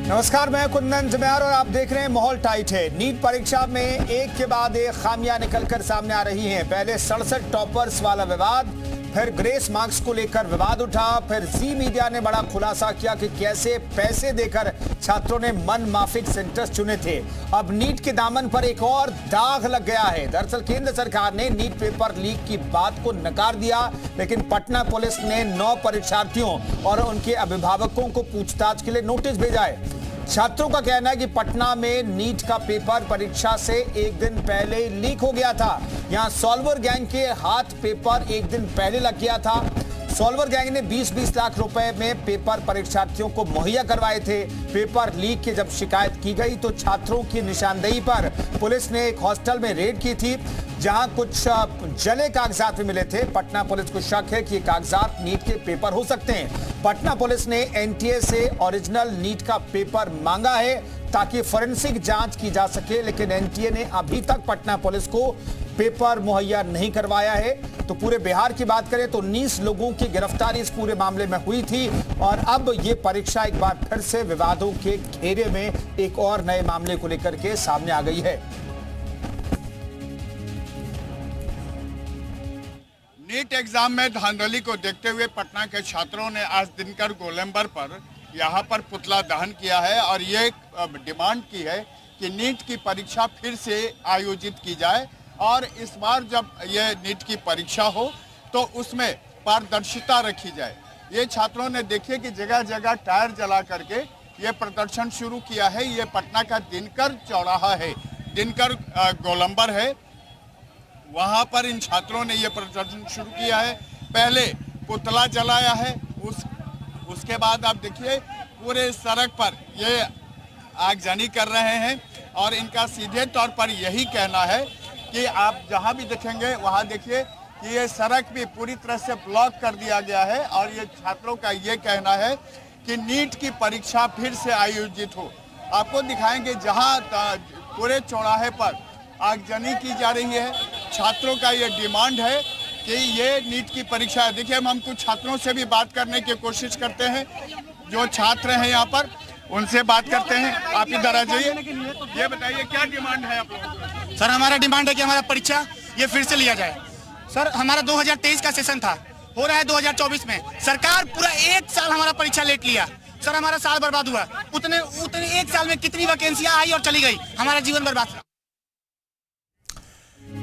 नमस्कार, मैं कुंदन जम्यार और आप देख रहे हैं माहौल टाइट है। नीट परीक्षा में एक के बाद एक खामियां निकलकर सामने आ रही हैं। पहले 67 टॉपर्स वाला विवाद, फिर ग्रेस मार्क्स को लेकर विवाद उठा, फिर जी मीडिया ने बड़ा खुलासा किया कि कैसे पैसे देकर छात्रों ने मन माफिक सेंटर्स चुने थे। अब नीट के दामन पर एक और दाग लग गया है। दरअसल केंद्र सरकार ने नीट पेपर लीक की बात को नकार दिया, लेकिन पटना पुलिस ने 9 परीक्षार्थियों और उनके अभिभावकों को पूछताछ के लिए नोटिस भेजा है। छात्रों का कहना है कि पटना में नीट का पेपर परीक्षा से एक दिन पहले लीक हो गया था। यहां सॉल्वर गैंग के हाथ पेपर एक दिन पहले लग गया था। सॉल्वर गैंग ने 20-20 लाख रुपए में पेपर परीक्षार्थियों को मुहैया करवाए थे। पेपर लीक की जब शिकायत की गई तो छात्रों की निशानदेही पर पुलिस ने एक हॉस्टल में रेड की थी, जहां कुछ जले कागजात भी मिले थे। पटना पुलिस को शक है कि ये कागजात नीट के पेपर हो सकते हैं। पटना पुलिस ने एनटीए से ओरिजिनल नीट का पेपर मांगा है ताकि फोरेंसिक जांच की जा सके, लेकिन एनटीए ने अभी तक पटना पुलिस को पेपर मुहैया नहीं करवाया है। तो पूरे बिहार की बात करें तो 19 लोगों की गिरफ्तारी इस पूरे मामले में हुई थी और अब ये परीक्षा एक बार फिर से विवादों के घेरे में एक और नए मामले को लेकर के सामने आ गई है। नीट एग्जाम में धांधली को देखते हुए पटना के छात्रों ने आज दिनकर गोलंबर पर यहाँ पर पुतला दहन किया है और ये डिमांड की है कि नीट की परीक्षा फिर से आयोजित की जाए और इस बार जब ये नीट की परीक्षा हो तो उसमें पारदर्शिता रखी जाए। ये छात्रों ने देखिए कि जगह जगह टायर जला करके ये प्रदर्शन शुरू किया है। ये पटना का दिनकर चौराहा है, दिनकर गोलंबर है, वहाँ पर इन छात्रों ने ये प्रदर्शन शुरू किया है। पहले पुतला जलाया है, उसके बाद आप देखिए पूरे सड़क पर ये आगजनी कर रहे हैं और इनका सीधे तौर पर यही कहना है कि आप जहाँ भी देखेंगे वहाँ देखिए कि ये सड़क भी पूरी तरह से ब्लॉक कर दिया गया है और ये छात्रों का ये कहना है कि नीट की परीक्षा फिर से आयोजित हो। आपको दिखाएंगे जहाँ पूरे चौराहे पर आगजनी की जा रही है। छात्रों का ये डिमांड है कि ये नीट की परीक्षा है। देखिए हम कुछ छात्रों से भी बात करने की कोशिश करते हैं, जो छात्र हैं यहाँ पर उनसे बात करते हैं। आप इधर आ जाइए, ये बताइए क्या डिमांड है आप लोगों की? सर हमारा डिमांड है कि हमारा परीक्षा ये फिर से लिया जाए। सर हमारा 2023 का सेशन था, हो रहा है 2024 में। सरकार पूरा 1 साल हमारा परीक्षा लेट लिया। सर हमारा साल बर्बाद हुआ। उतने 1 साल में कितनी वैकेंसियां आई और चली गई, हमारा जीवन बर्बाद हुआ।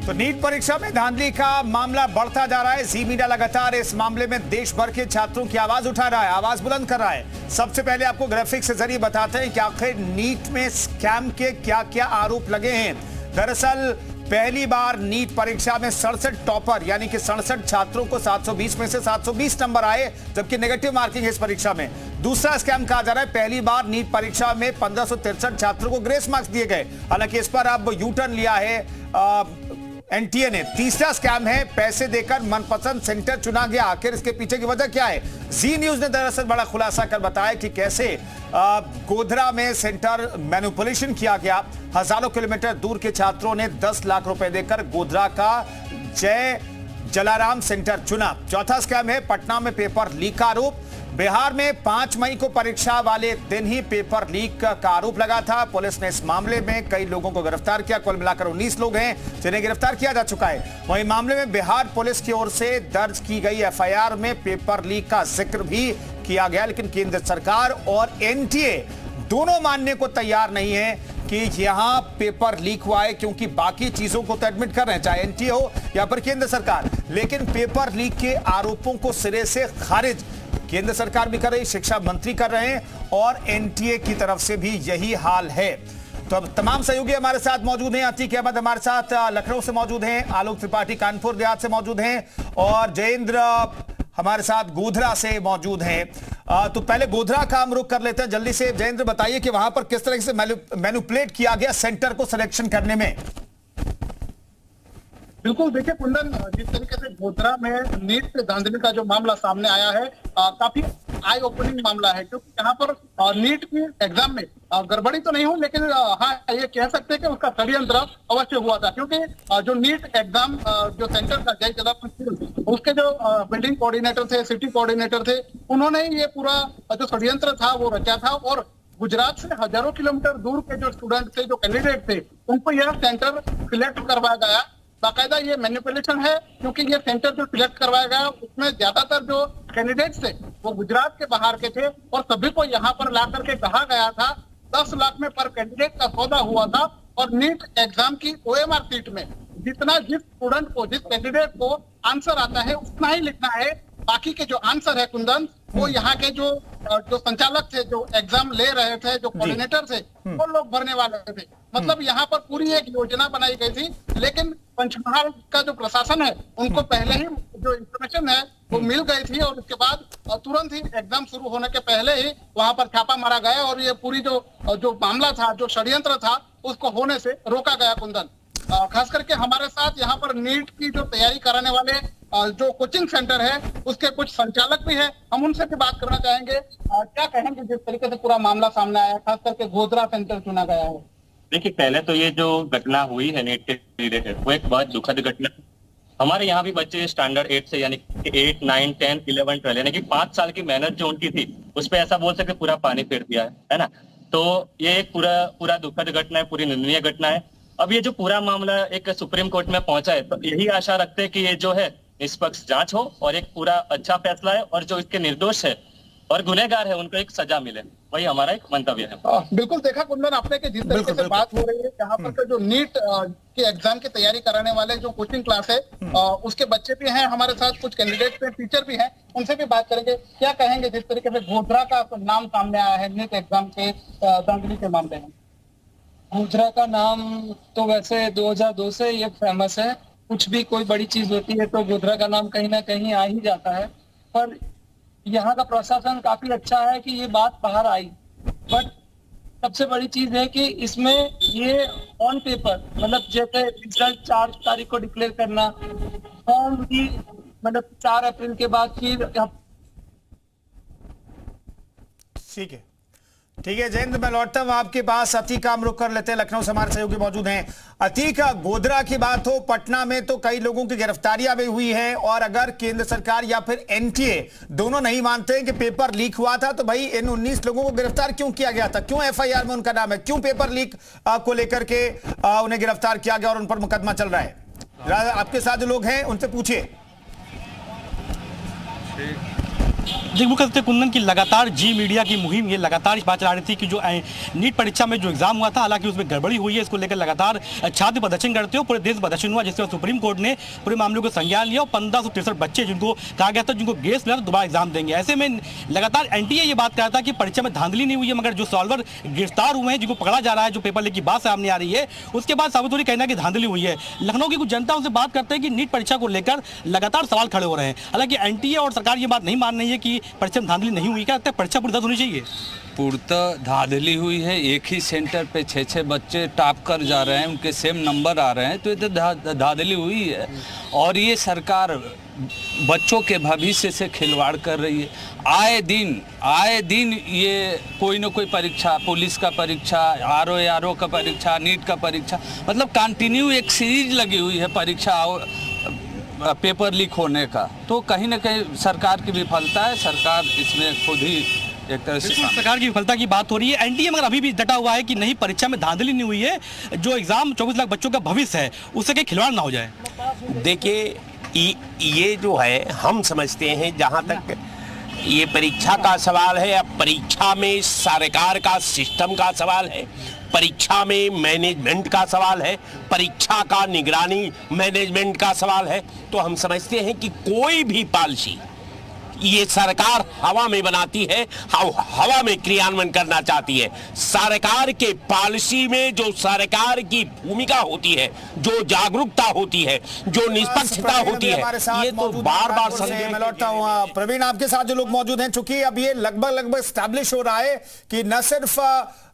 तो नीट परीक्षा में धांधली का मामला बढ़ता जा रहा है। जी मीडिया लगातार इस मामले में देश भर के छात्रों की आवाज उठा रहा है, आवाज बुलंद कर रहा है। सबसे पहले आपको ग्राफिक्स के जरिए बताते हैं कि आखिर नीट में स्कैम के क्या क्या आरोप लगे हैं। दरअसल पहली बार नीट परीक्षा में 67 टॉपर यानी कि 67 छात्रों को 720 में से 720 नंबर आए, जबकि नेगेटिव मार्किंग है इस परीक्षा में। दूसरा स्कैम कहा जा रहा है, पहली बार नीट परीक्षा में 1563 छात्रों को ग्रेस मार्क्स दिए गए। हालांकि इस पर अब यू टर्न लिया है एनटीए ने। तीसरा स्कैम है, पैसे देकर मनपसंद सेंटर चुना गया। आखिर इसके पीछे की वजह क्या है? जी न्यूज ने दरअसल बड़ा खुलासा कर बताया कि कैसे गोधरा में सेंटर मैनिपुलेशन किया गया। हजारों किलोमीटर दूर के छात्रों ने 10 लाख रुपए देकर गोधरा का जय जलाराम सेंटर चुना। चौथा स्कैम है, पटना में पेपर लीक का आरोप। बिहार में 5 मई को परीक्षा वाले दिन ही पेपर लीक का आरोप लगा था। पुलिस ने इस मामले में कई लोगों को गिरफ्तार किया। कुल मिलाकर 19 लोग हैं जिन्हें गिरफ्तार किया जा चुका है। वहीं मामले में बिहार पुलिस की ओर से दर्ज की गई एफआईआर में पेपर लीक का जिक्र भी किया गया, लेकिन केंद्र सरकार और एनटीए दोनों मानने को तैयार नहीं है कि यहां पेपर लीक हुआ है, क्योंकि बाकी चीजों को तो एडमिट कर रहे हैं, चाहे एनटीए हो या फिर केंद्र सरकार, लेकिन पेपर लीक के आरोपों को सिरे से खारिज केंद्र सरकार भी कर रही, शिक्षा मंत्री कर रहे हैं और एनटीए की तरफ से भी यही हाल है। तो अब तमाम सहयोगी हमारे साथ मौजूद हैं। अतीक अहमद हमारे साथ लखनऊ से मौजूद हैं, आलोक त्रिपाठी कानपुर देहात से मौजूद हैं और जयेंद्र हमारे साथ गोधरा से मौजूद हैं। तो पहले गोधरा का हम रुख कर लेते हैं जल्दी से। जयेंद्र बताइए कि वहां पर किस तरह से मैनिपुलेट किया गया सेंटर को सिलेक्शन करने में। बिल्कुल, देखिए कुंदन, जिस तरीके से गोधरा में नीट से धांधली का जो मामला सामने आया है काफी आई ओपनिंग मामला है, क्योंकि यहाँ पर नीट की एग्जाम में गड़बड़ी तो नहीं हुई, लेकिन हाँ ये कह सकते हैं कि उसका षड्यंत्र अवश्य हुआ था, क्योंकि जो नीट एग्जाम जो सेंटर था जय जलाराम, उसके जो बिल्डिंग कोऑर्डिनेटर थे, सिटी कोऑर्डिनेटर थे, उन्होंने ये पूरा जो षड्यंत्र था वो रचा था और गुजरात से हजारों किलोमीटर दूर के जो स्टूडेंट थे, जो कैंडिडेट थे, उनको यह सेंटर सिलेक्ट करवाया गया। बाकायदा ये मैनिपुलेशन है, क्योंकि ये सेंटर जो सिलेक्ट करवाया गया उसमें ज्यादातर जो कैंडिडेट्स थे वो गुजरात के बाहर के थे, और सभी को यहाँ पर ला करके कहा गया था 10 लाख में पर कैंडिडेट का सौदा हुआ था। और नीट एग्जाम की OMR सीट में जितना जिस स्टूडेंट को, जिस कैंडिडेट को आंसर आता है उतना ही लिखना है। बाकी के जो आंसर है कुंदन, वो यहाँ के जो संचालक थे, जो एग्जाम ले रहे थे, जो कोऑर्डिनेटर थे, वो लोग भरने वाले थे। मतलब यहाँ पर पूरी एक योजना बनाई गई थी, लेकिन पंचमहाल का जो प्रशासन है उनको पहले ही जो इंफॉर्मेशन है वो मिल गई थी, और उसके बाद तुरंत ही एग्जाम शुरू होने के पहले ही वहां पर छापा मारा गया, और ये पूरी जो मामला था, जो षड्यंत्र था, उसको होने से रोका गया कुंदन। खास करके हमारे साथ यहाँ पर नीट की जो तैयारी कराने वाले जो कोचिंग सेंटर है उसके कुछ संचालक भी हैं, हम उनसे भी बात करना चाहेंगे। क्या कहेंगे जिस तरीके से पूरा मामला सामने आया, खास करके गोधरा सेंटर चुना गया है? देखिए, पहले तो ये जो घटना हुई है नीट के रिलेटेड, वो एक बहुत दुखद घटना। हमारे यहाँ भी बच्चे स्टैंडर्ड 8 से, यानी 8, 9, 10, 11, 12, यानी कि 5 साल की मेहनत जो उनकी थी उस पर ऐसा बोल सकते पूरा पानी फेर दिया है ना। तो ये एक पूरा दुखद घटना है, पूरी निंदनीय घटना है। अब ये जो पूरा मामला एक सुप्रीम कोर्ट में पहुंचा है, तो यही आशा रखते हैं कि ये जो है निष्पक्ष जांच हो और एक पूरा अच्छा फैसला है, और जो इसके निर्दोष है और गुनहगार है उनको एक सजा मिले, वही हमारा एक मंतव्य है। बिल्कुल देखा कुंदन आपने कि जिस तरीके से बात हो रही है, यहाँ पर जो नीट के एग्जाम की तैयारी कराने वाले जो कोचिंग क्लास है, उसके बच्चे भी हैं हमारे साथ, कुछ कैंडिडेट पे टीचर भी हैं, उनसे भी बात करेंगे। क्या कहेंगे जिस तरीके से गोधरा का नाम सामने आया है नीट एग्जाम के धांधली के मामले में? गोधरा का नाम तो वैसे 2002 से ये फेमस है, कुछ भी कोई बड़ी चीज होती है तो गोधरा का नाम कहीं ना कहीं आ ही जाता है। पर यहाँ का प्रशासन काफी अच्छा है कि ये बात बाहर आई, बट सबसे बड़ी चीज है कि इसमें ये ऑन पेपर, मतलब जैसे रिजल्ट 4 तारीख को डिक्लेयर करना, फॉर्म भी मतलब 4 अप्रैल के बाद फिर। ठीक है जयंत, मैं लौटता हूं आपके पास। अतीक हम रुक कर लेते हैं, लखनऊ से हमारे सहयोगी मौजूद हैं। अतीक, गोधरा की बात हो, पटना में तो कई लोगों की गिरफ्तारियां भी हुई हैं, और अगर केंद्र सरकार या फिर NTA दोनों नहीं मानते हैं कि पेपर लीक हुआ था, तो भाई इन 19 लोगों को गिरफ्तार क्यों किया गया था? क्यों FIR में उनका नाम है? क्यों पेपर लीक को लेकर के उन्हें गिरफ्तार किया गया और उन पर मुकदमा चल रहा है? आपके साथ जो लोग हैं उनसे पूछिए। देखिए मुख्य कुंदन की लगातार जी मीडिया की मुहिम ये लगातार इस बात चला रही थी कि जो नीट परीक्षा में जो एग्जाम हुआ था, हालांकि उसमें गड़बड़ी हुई है, इसको लेकर लगातार छात्र प्रदर्शन करते हो, पूरे देश प्रदर्शन हुआ, जिसके बाद सुप्रीम कोर्ट ने पूरे मामले को संज्ञान लिया और 1563 बच्चे जिनको कहा गया था जिनको गेस मिला तो दोबारा एग्जाम देंगे। ऐसे में लगातार NTA ये बात कहा था कि परीक्षा में धांधली नहीं हुई है, मगर जो सॉल्वर गिरफ्तार हुए हैं, जिनको पकड़ा जा रहा है, जो पेपर लीक की बात सामने आ रही है, उसके बाद साबित हो रही कहना कि धांधली हुई है। लखनऊ की कुछ जनता उनसे बात करते हैं कि नीट परीक्षा को लेकर लगातार सवाल खड़े हो रहे हैं। हालांकि NTA और सरकार ये बात नहीं मान रही है कि परीक्षा में धांधली नहीं हुई। क्या परीक्षा पूरी होनी चाहिए? पूर्णतः धांधली हुई है। एक ही सेंटर पे 6 बच्चे टॉप कर जा रहे हैं, उनके सेम नंबर आ रहे हैं, तो ये तो धांधली हुई है। और ये सरकार बच्चों के भविष्य से खिलवाड़ कर रही है। आए दिन ये कोई ना कोई परीक्षा, पुलिस का परीक्षा, RO का परीक्षा, नीट का परीक्षा, मतलब कंटिन्यू एक सीरीज लगी हुई है परीक्षा और पेपर लीक होने का। तो कहीं ना कहीं सरकार की विफलता है, सरकार इसमें खुद ही एक तरह से सरकार की विफलता की बात हो रही है। NTA मगर अभी भी डटा हुआ है कि नहीं, परीक्षा में धांधली नहीं हुई है, जो एग्जाम 24 लाख बच्चों का भविष्य है उससे कहीं खिलवाड़ ना हो जाए। देखिए ये जो है, हम समझते हैं जहां तक ये परीक्षा का सवाल है, अब परीक्षा में सरकार का सिस्टम का सवाल है, परीक्षा में मैनेजमेंट का सवाल है, परीक्षा का निगरानी मैनेजमेंट का सवाल है। तो हम समझते हैं कि कोई भी पॉलिसी ये सरकार हवा में बनाती है, हवा में क्रियान्वयन करना चाहती है। सरकार के पॉलिसी में जो सरकार की भूमिका होती है, जो जागरूकता होती है, जो निष्पक्षता होती है, ये तो बार मैं लौटता हूँ। प्रवीण, आपके साथ जो लोग मौजूद हैं, चूंकि अब ये लगभग स्टैब्लिश हो रहा है कि न सिर्फ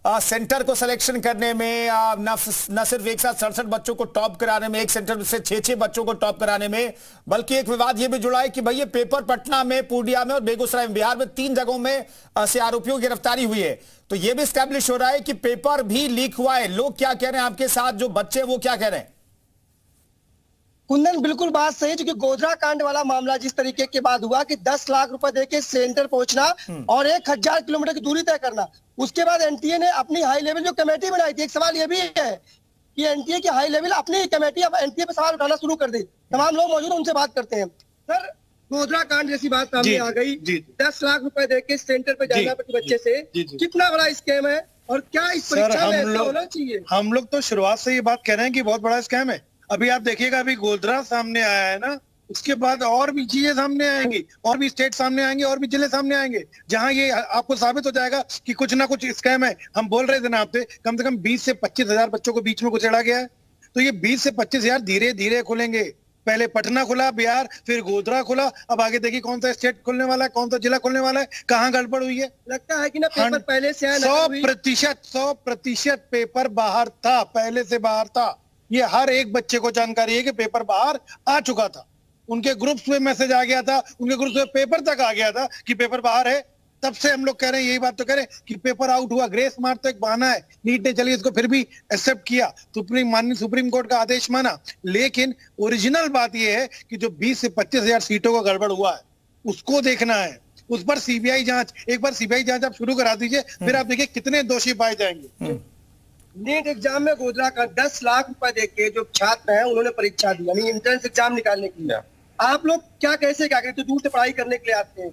सेंटर को सिलेक्शन करने में, न सिर्फ एक साथ 67 बच्चों को टॉप कराने में, एक सेंटर से 6 बच्चों को टॉप कराने में, बल्कि एक विवाद यह भी जुड़ा है कि भाई ये पेपर पटना में, पूर्णिया में और बेगूसराय में, बिहार में 3 जगहों में से आरोपियों की गिरफ्तारी हुई है। तो यह भी स्टैब्लिश हो रहा है कि पेपर भी लीक हुआ है। लोग क्या कह रहे हैं आपके साथ जो बच्चे, वो क्या कह रहे हैं? कुंदन बिल्कुल बात सही है, क्योंकि गोधरा कांड वाला मामला जिस तरीके के बाद हुआ कि 10 लाख रुपए देके सेंटर पहुंचना और 1000 किलोमीटर की दूरी तय करना, उसके बाद एनटीए ने अपनी हाई लेवल जो कमेटी बनाई थी, एक सवाल ये भी है कि एनटीए की हाई लेवल अपनी कमेटी अब एनटीए पे सवाल उठाना शुरू कर दी। तमाम लोग मौजूद हैं, उनसे बात करते हैं। सर, गोधरा कांड जैसी बात सामने आ गई, 10 लाख रुपए देके सेंटर पे जाना पड़े बच्चे से, कितना बड़ा स्कैम है और क्या इस परीक्षा में ऐसा होना चाहिए? हम लोग तो शुरुआत से ये बात कह रहे हैं कि बहुत बड़ा स्कैम है। अभी आप देखिएगा, अभी गोधरा सामने आया है ना, उसके बाद और भी चीजें सामने आएंगी, और भी स्टेट सामने आएंगे, और भी जिले सामने आएंगे, जहां ये आपको साबित हो जाएगा कि कुछ ना कुछ स्कैम है। हम बोल रहे थे ना आपसे, कम से कम 20 से 25 हजार बच्चों को बीच में कुचेड़ा गया है। तो ये 20 से 25 हजार धीरे धीरे खुलेंगे। पहले पटना खुला, बिहार, फिर गोधरा खुला, अब आगे देखिए कौन सा स्टेट खुलने वाला है, कौन सा जिला खुलने वाला है, कहाँ गड़बड़ हुई है। लगता है कि ना पेपर पहले से 100% पेपर बाहर था, पहले से बाहर था। ये हर एक बच्चे को जानकारी है कि पेपर बाहर आ चुका था, उनके ग्रुप्स में मैसेज आ गया था, उनके ग्रुप्स में पेपर तक आ गया था कि पेपर बाहर है। तब से हम लोग कह रहे हैं, यही बात तो कह रहे हैं कि पेपर आउट हुआ, ग्रेस मार्क तो एक बहाना है। नीट ने चलिए इसको फिर भी एक्सेप्ट किया, माननीय सुप्रीम कोर्ट का आदेश माना, लेकिन ओरिजिनल बात यह है कि जो 20 से 25 हजार सीटों का गड़बड़ हुआ है उसको देखना है। उस पर सीबीआई जांच, एक बार सीबीआई जांच आप शुरू करा दीजिए, फिर आप देखिए कितने दोषी पाए जाएंगे। नीट एग्जाम में गोधरा का 10 लाख रुपए देके जो छात्र हैं उन्होंने परीक्षा दी, यानी एंट्रेंस एग्जाम निकालने के लिए। आप लोग क्या कैसे क्या करते, तो दूर से पढ़ाई करने के लिए आते हैं,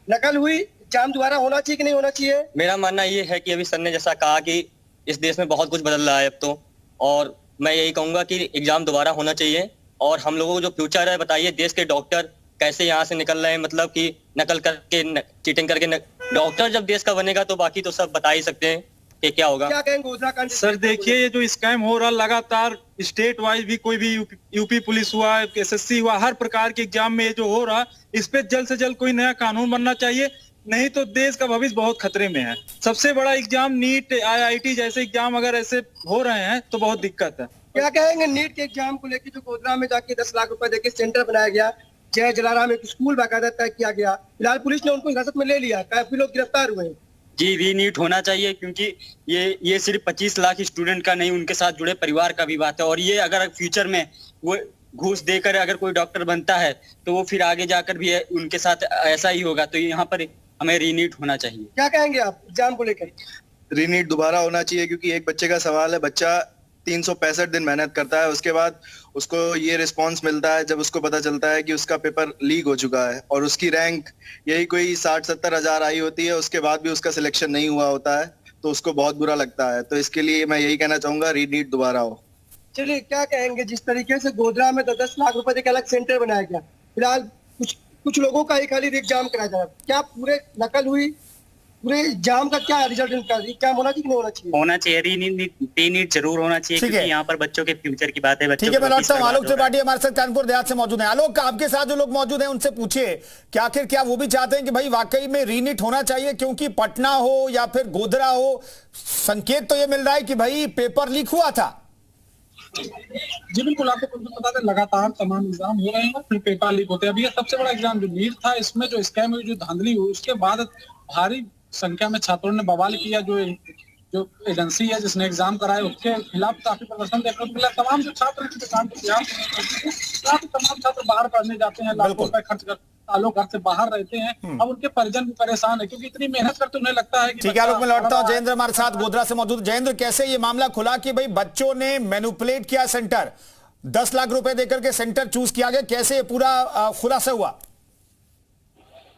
नकल हुई, एग्जाम दोबारा होना चाहिए कि नहीं होना चाहिए? मेरा मानना ये है कि अभी सर ने जैसा कहा कि इस देश में बहुत कुछ बदल रहा है अब तो, और मैं यही कहूंगा कि एग्जाम दोबारा होना चाहिए। और हम लोगों को जो फ्यूचर है, बताइए देश के डॉक्टर कैसे यहाँ से निकल रहे हैं, मतलब कि नकल करके, चीटिंग करके डॉक्टर जब देश का बनेगा तो बाकी तो सब बता ही सकते हैं कि क्या होगा। क्या कहेंगे गोधरा कांड? सर देखिए, ये जो स्कैम हो रहा लगातार स्टेट वाइज भी, कोई भी यूपी पुलिस हुआ, एसएससी हुआ, हर प्रकार के एग्जाम में ये जो हो रहा, इस पे जल्द से जल्द कोई नया कानून बनना चाहिए, नहीं तो देश का भविष्य बहुत खतरे में है। सबसे बड़ा एग्जाम नीट, आईआईटी जैसे एग्जाम अगर ऐसे हो रहे हैं तो बहुत दिक्कत है। क्या कहेंगे नीट के एग्जाम को लेकर, जो गोधरा में जाके 10 लाख रुपए देके सेंटर बनाया गया, जय जलाराम एक स्कूल बाकायदा तय किया गया, फिलहाल पुलिस ने उनको हिरासत में ले लिया, काफी लोग गिरफ्तार हुए हैं। जी, रीनीट होना चाहिए, क्योंकि ये सिर्फ 25 लाख स्टूडेंट का नहीं, उनके साथ जुड़े परिवार का भी बात है। और ये अगर फ्यूचर में वो घूस देकर अगर कोई डॉक्टर बनता है तो वो फिर आगे जाकर भी उनके साथ ऐसा ही होगा। तो यहाँ पर हमें रीनीट होना चाहिए। क्या कहेंगे आप एग्जाम को लेकर? रीनीट दोबारा होना चाहिए, क्योंकि एक बच्चे का सवाल है, बच्चा 365 दिन मेहनत करता है, उसके बाद उसको ये रिस्पांस मिलता है जब उसको पता चलता है कि उसका पेपर लीक हो चुका है और उसकी रैंक यही कोई 60-70 हजार आई होती है, उसके बाद भी उसका सिलेक्शन नहीं हुआ होता है, तो उसको बहुत बुरा लगता है। तो इसके लिए मैं यही कहना चाहूंगा, रीनीट दोबारा हो। चलिए, क्या कहेंगे जिस तरीके से गोधरा में 10 लाख रुपए देकर अलग सेंटर बनाया गया, फिलहाल कुछ लोगों का ही खाली एग्जाम कराया जा रहा है, क्या पूरे नकल हुई, पूरे एग्जाम का क्या रिजल्ट निकला, एग्जाम होना चाहिए कि नहीं होना चाहिए? होना चाहिए, रीनीट जरूर होना चाहिए, क्योंकि यहाँ पर बच्चों के फ्यूचर की बात है। ठीक है, मैं लौटता हूँ। आलोक त्रिपाठी हमारे साथ कानपुर देहात से मौजूद है। आलोक, आपके साथ जो लोग मौजूद हैं उनसे पूछिए कि आखिर क्या वो भी चाहते हैं कि भाई वाकई में रीनीट होना चाहिए, क्योंकि पटना हो या फिर गोधरा हो, संकेत तो ये मिल रहा है कि भाई पेपर लीक हुआ था। जी बिल्कुल, आपको पता है लगातार तमाम एग्जाम हो रहे हैं, फिर पेपर लीक होते हैं। अभी ये सबसे बड़ा एग्जाम जो नीट था, इसमें जो स्कैम हुई, जो धांधली हुई, उसके बाद भारी संख्या में छात्रों ने बवाल किया। जो एजेंसी है जिसने एग्जाम कराया उसके खिलाफ काफी प्रदर्शन देखने को मिला। तमाम जो छात्र तमाम छात्र बाहर पढ़ने जाते हैं, लाखों रुपए खर्च कर, सालों घर से बाहर रहते हैं, अब उनके परिजन भी परेशान है, क्योंकि इतनी मेहनत करते उन्हें लगता है कि ठीक है। आलोक, मैं लौटता हूँ। जयेंद्र हमारे साथ गोधरा से मौजूद। जयेंद्र, कैसे ये मामला खुला कि भाई बच्चों ने मैनिपुलेट किया सेंटर, 10 लाख रुपए देकर के सेंटर चूज किया गया, कैसे ये पूरा खुलासा हुआ?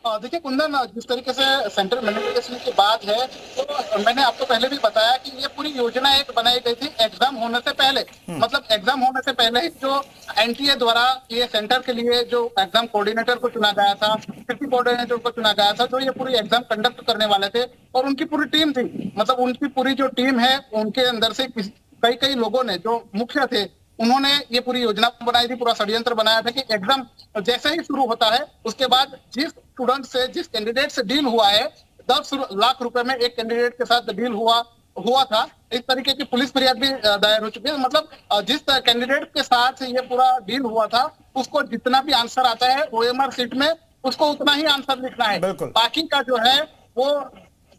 देखिए कुंदन, जिस तरीके से सेंट्रल मैनिपुलेशन की बात है, तो मैंने आपको पहले भी बताया कि ये पूरी योजना एक बनाई गई थी एग्जाम होने से पहले। मतलब एग्जाम होने से पहले जो एनटीए द्वारा ये सेंटर के लिए जो एग्जाम कोऑर्डिनेटर को चुना गया था, सिटी कोऑर्डिनेटर को चुना गया था, जो ये पूरी एग्जाम कंडक्ट करने वाले थे, और उनकी पूरी टीम थी। मतलब उनकी पूरी जो टीम है, उनके अंदर से कई लोगों ने, जो मुख्य थे, उन्होंने ये पूरी योजना बनाई थी, पूरा षड्यंत्र बनाया था कि एग्जाम जैसे ही शुरू होता है उसके बाद जिस स्टूडेंट से, जिस कैंडिडेट से डील हुआ है, 10 लाख रुपए में एक कैंडिडेट के साथ डील हुआ था। इस तरीके की पुलिस फरियाद भी दायर हो चुकी है। मतलब जिस कैंडिडेट के साथ ये पूरा डील हुआ था, उसको जितना भी आंसर आता है ओएमआर सीट में, उसको उतना ही आंसर लिखना है। बाकी का जो है वो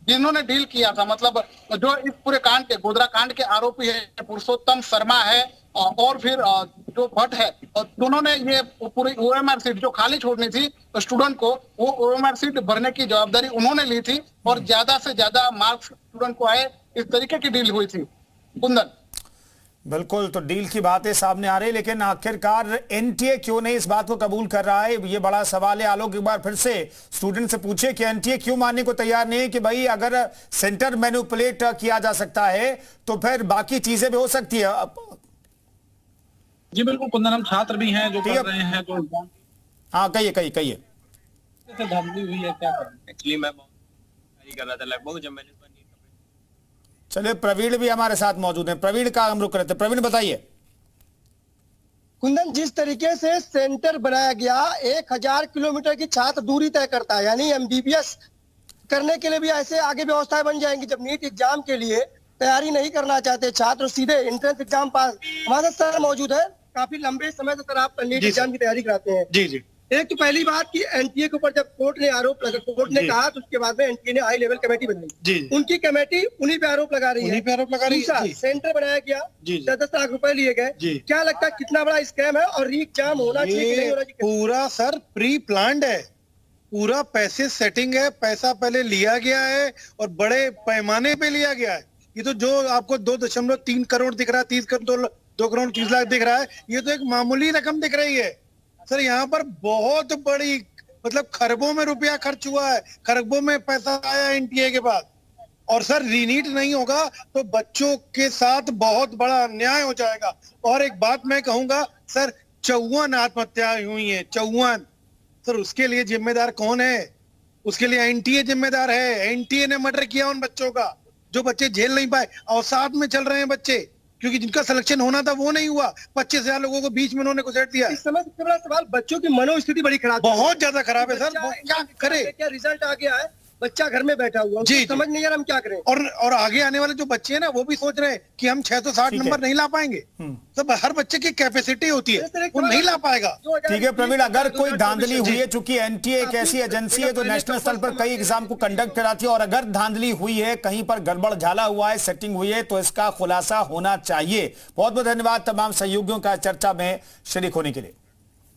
जिन्होंने डील किया था, मतलब जो इस पूरे कांड के, गोधरा कांड के आरोपी है, पुरुषोत्तम शर्मा है, और फिर जो भट्ट है, और दोनों ने ये पूरी OMR सीट जो खाली छोड़नी थी स्टूडेंट को, वो OMR सीट भरने की जवाबदारी उन्होंने ली थी और ज्यादा से ज्यादा मार्क्स स्टूडेंट को आए, इस तरीके की डील हुई थी। कुंदन, बिल्कुल, तो डील की बातें सामने आ रही, लेकिन आखिरकार NTA क्यों नहीं इस बात को कबूल कर रहा है, ये बड़ा सवाल है। आलोक, एक बार फिर से स्टूडेंट से पूछे कि NTA क्यों मानने को तैयार नहीं है कि भाई अगर सेंटर मैनिपुलेट किया जा सकता है तो फिर बाकी चीजें भी हो सकती है। जी बिल्कुल कुंदन, हम छात्र भी हैं जो कर रहे हैं, जो हाँ कहिए धांधली हुई है, क्या करें। एक्चुअली मैं कर रहा था लगभग जब मैंने, चलिए प्रवीण भी हमारे साथ मौजूद हैं, प्रवीण का हम रुक रहे थे। प्रवीण बताइए। कुंदन, जिस तरीके से सेंटर बनाया गया 1000 किलोमीटर की छात्र दूरी तय करता है, यानी MBBS करने के लिए भी ऐसे आगे व्यवस्थाएं बन जाएंगी। जब नीट एग्जाम के लिए तैयारी नहीं करना चाहते छात्र, सीधे एंट्रेंस एग्जाम पास। हमारे साथ सर मौजूद है, काफी लंबे समय से सर आप नीट एग्जाम की तैयारी कराते हैं। जी। एक तो पहली बात कि NTA के ऊपर जब कोर्ट ने कोर्ट ने कहा तो उसके बाद में NTA ने हाई लेवल कमेटी बनाई। उनकी कमेटी उन्हीं पे आरोप लगा रही है। सेंटर बनाया गया, 10 लाख रुपए लिए गए। क्या लगता है कितना बड़ा स्कैम है और री एग्जाम होना चाहिए कि नहीं होना चाहिए? पूरा सर प्री प्लान्ड है, पूरा पैसे सेटिंग है, पैसा पहले लिया गया है और बड़े पैमाने पे लिया गया है। ये तो जो आपको 2.3 करोड़ दिख रहा है, 2 करोड़ 30 लाख दिख रहा है, ये तो एक मामूली रकम दिख रही है सर। यहाँ पर बहुत बड़ी, मतलब खरबों में रुपया खर्च हुआ है, खरबों में पैसा आया NTA के बाद। और सर रीनीट नहीं होगा तो बच्चों के साथ बहुत बड़ा अन्याय हो जाएगा। और एक बात मैं कहूंगा सर, 54 आत्महत्याएं हुई हैं, 54। सर उसके लिए जिम्मेदार कौन है? उसके लिए NTA जिम्मेदार है। NTA ने मर्डर किया उन बच्चों का, जो बच्चे झेल नहीं पाए और साथ में चल रहे हैं बच्चे, क्योंकि जिनका सिलेक्शन होना था वो नहीं हुआ। 25,000 लोगों को बीच में उन्होंने घुसेड़ दिया। इस समय सबसे बड़ा सवाल, बच्चों की मनोस्थिति बड़ी खराब, बहुत ज्यादा खराब है सर। क्या करे? क्या रिजल्ट आ गया है, बच्चा घर में बैठा हुआ, जी समझ नहीं आ रहा हम क्या करें। और आगे आने वाले जो बच्चे हैं ना, वो भी सोच रहे हैं कि हम 660 नंबर नहीं ला पाएंगे। सब हर बच्चे की कैपेसिटी होती है, वो नहीं ला पाएगा। ठीक है प्रवीण, अगर कोई धांधली हुई है, चूंकि NTA एक ऐसी एजेंसी है जो नेशनल स्तर पर कई एग्जाम को कंडक्ट कराती है, और अगर धांधली हुई है, कहीं पर गड़बड़ झाला हुआ है, सेटिंग हुई है, तो इसका खुलासा होना चाहिए। बहुत बहुत धन्यवाद तमाम सहयोगियों का चर्चा में शरीक होने के लिए।